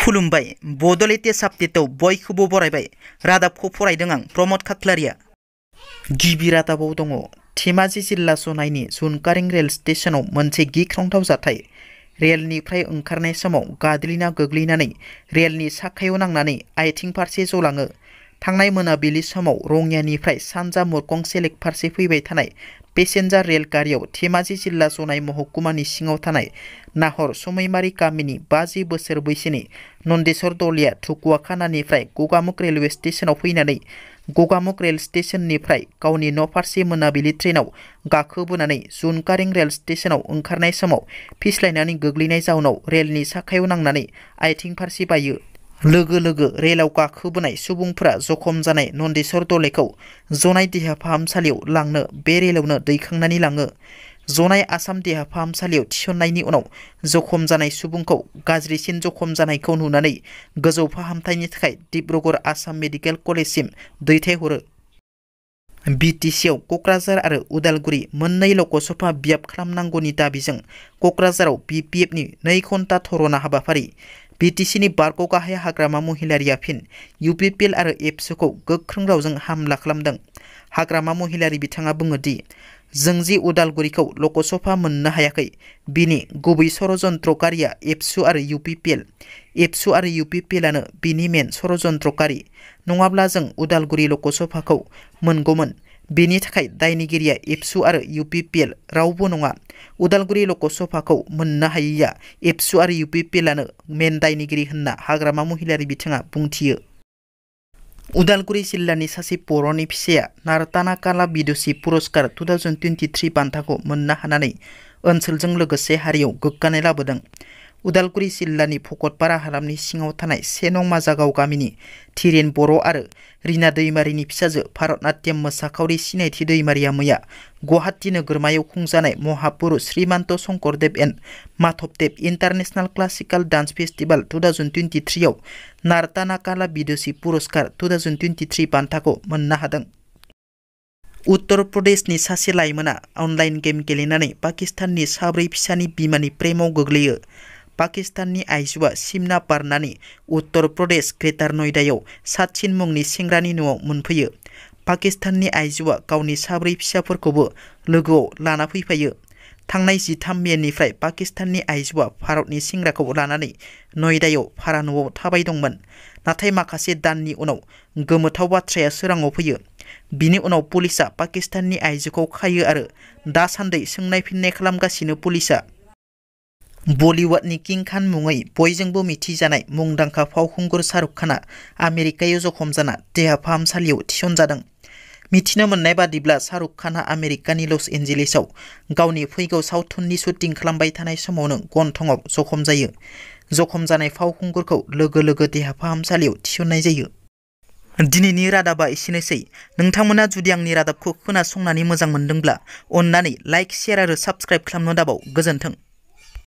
खुलुमबाय बड'लेण्ड आपडेटआव बयखौबो बरायबाय रादाबखौ फरायदों आं प्रमद खाख्लारिया। गिबि रादाबाव दङ धेमाजि जिल्ला जनाइनि जुनकारिं रेल स्टेशनाव मोनसे गिख्रंथाव जाथाय। रेलनिफ्राय ओंखारनाय समाव गाद्लिना गोग्लैनानै रेलनि साखायाव नांनानै आथिं फारसे जलाङो। थांनाय मोनाबिलि समाव रङियानिफ्राय सानजा मुरखं सेलेक फारसे फैबाय थानाय पेसेन्जार रेलगारियाव धेमाजि जिल्ला जनाइ महकुमानि सिङाव थानाय नाहर समैमारि गामिनि 50 बोसोर बैसोनि नन्देस्वर दलिया धुकुवाखानानिफ्राय गगामुख रेलवे स्टेशनाव फैनानै गगामुख रेल स्टेशननिफ्राय गावनि न' फारसे मोनाबिलि ट्रेनाव गाखोबोनानै जुनकारिं रेल स्टेशनाव ओंखारनाय समाव फिस्लायनानै गोग्लैनाय जाउनाव रेलनि साखायाव नांनानै आथिं फारसे बायो। लोगो लोगो रेलाव गाखोबोनाय सुबुंफोरा जखम जानाय नन्देस्वर दलेखौ जनाइ देहा फाहामसालियाव लांनो बे रेलावनो दैखांनानै लाङो। जनाइ आसाम देहा फाहामसालियाव थिसननायनि उनाव जखम जानाय सुबुंखौ गाज्रिसिन जखम जानायखौ नुनानै गोजौ फाहामथायनि थाखाय डिब्रुगड़ आसाम मेडिकेल कलेजसिम दैथायहरो। बिटिसिआव कक्राझार आरो उदालगुरि मोननै लकसभा बियाब खालामनांगौनि दाबिजों कक्राझाराव बिपिएफनि 2 घन्टा धरना हाबाफारि। बिटिसिनि बारग' गाहाय हाग्रामा महिलारिया फिन इउपिपिएल आरो एबसुखौ गोख्रों रावजों हामला खालामदों। हाग्रामा महिलारि बिथाङा बुङो दि जों जि उदालगुरिखौ लकसभा मोननो हायाखै बिनि गुबै षड़यन्त्रकारिया एबसु आरो इउपिपिएल। एबसु आरो इउपिपिएलआनो बिनि मेन षड़यन्त्रकारि नङाब्ला जों उदालगुरि लकसभाखौ मोनगौमोन। बेनि थाखाय दायनिगिरिया एबसु आरो इउपिपिएल रावबो नङा। उदालगुरि लकसभाखौ मोननो हायैया एबसु आरो इउपिपिएलआनो मेन दायनिगिरि होनना हाग्रामा महिलारि बिथाङा बुंथियो। उदालगुरि जिल्लानि सासे बर'नि फिसाया नारताना काला बिदुसि पुरस्कार 2023 बान्थाखौ मोननो हानानै ओनसोलजों लोगोसे हारियाव गोग्गानाय लाबोदों। उदालगुरि जिल्लानि भकतपारा हालामनि सिङाव थानाय 1 नं माजागाव गामिनि धीरेन बर' आरो रिना दैमारिनि फिसाजो भारतनाट्यम मोसाखावरि सिनायथि दैमारिया मैया गुवाहाटी नोगोरमायाव खुंजानाय Mahapurush Srimanta Sankardev and Madhavdev international classical dance festival 2023 आव नारताना काला बिदुसि पुरस्कार 2023 बान्थाखौ मोननो हादों। उत्तर प्रदेशनि सासे लाइमोना अनलाइन गेम गेलेनानै पाकिस्ताननि 4 फिसानि बिमानि प्रेमाव गोग्लैयो। पाकिस्ताननि आइजोआ सिमना बारनानै उत्तर प्रदेश ग्रेटार नयडायाव सातसिन मुंनि सेंग्रानि न'आव मोनफैयो। पाकिस्ताननि आइजोआ गावनि 4 फिसाफोरखौबो लोगोआव लाना फैफायो। थांनाय 13 मेनिफ्राय पाकिस्ताननि आइजोआ भारतनि सेंग्राखौ लानानै नयडायाव भारा न'आव थाबाय दंमोन। नाथाय माखासे दाननि उनाव गोमोथाव बाथ्राया सोराङाव फैयो। बिनि उनाव पुलिसआ पाकिस्ताननि आइजोखौ खायो आरो दासान्दि सोंनाय फिननाय खालामगासिनो। पुलिसआ बलिउडनि किं खान मुङै बयजोंबो मिथिजानाय मुंदांखा फावखुंगुर शाहरुख खानआ आमेरिकायाव जखम जाना देहा फाहामसालियाव थिसनजादों। मिथिनो मोननाय बादिब्ला शाहरुख खानआ आमेरिकानि लस एन्जेलिसआव गावनि फैगौ सावथुननि शुटिं खालामबाय थानाय समावनो गन्थंआव जखम जायो। जखम जानाय फावखुंगुरखौ लोगो लोगो देहा फाहामसालियाव थिसननाय जायो। दिनैनि रादाबा एसेनोसै। नोंथांमोना जुदि आंनि रादाबखौ खोनासंनानै मोजां मोनदोंब्ला अन्नानै लाइक, शेयार आरो साबस्क्राइब खालामनो दाबाव। गोजोन्थों।